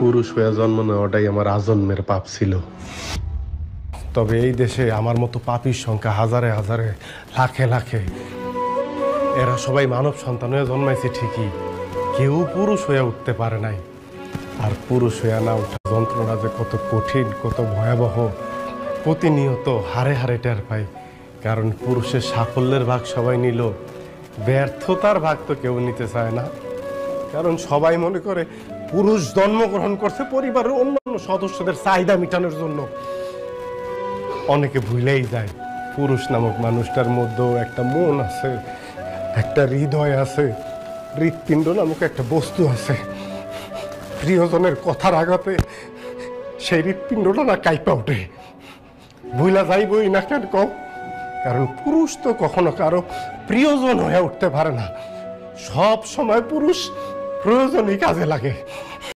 পুরুষ হয়ে জন্ম নেওয়াটাই আমার আজন্মের পাপ ছিল। তবে এই দেশে আমার মতো পাপীর সংখ্যা হাজারে হাজারে, লাখে লাখে। এরা সবাই মানব সন্তান হয়ে জন্মাইছে ঠিকই, কেউ পুরুষ হয়ে উঠতে পারে নাই। আর পুরুষ হয়ে না ওঠা যন্ত্রণা যে কত কঠিন, কত ভয়াবহ, প্রতিনিয়ত হারে হারে টের পাই। কারণ পুরুষের সাফল্যের ভাগ সবাই নিল, ব্যর্থতার ভাগ তো কেউ নিতে চায় না। কারণ সবাই মনে করে পুরুষ জন্মগ্রহণ করছে পরিবারের অন্যান্য সদস্যদের চাহিদা মেটানোর জন্য। অনেকে ভুলেই যায় পুরুষ নামক মানুষটার মধ্যেও একটা মন আছে, একটা হৃদয় আছে, হৃৎপিণ্ড নামক একটা বস্তু আছে। প্রিয়জনের কথার আঘাতে সেই হৃৎপিণ্ডটা না কাইপা ওঠে। ভুলা যাইবই না কেন কও? কারণ পুরুষ তো কখনো কারো প্রিয়জন হয়ে উঠতে পারে না। সব সময় পুরুষ প্রয়োজনই কাজে লাগে।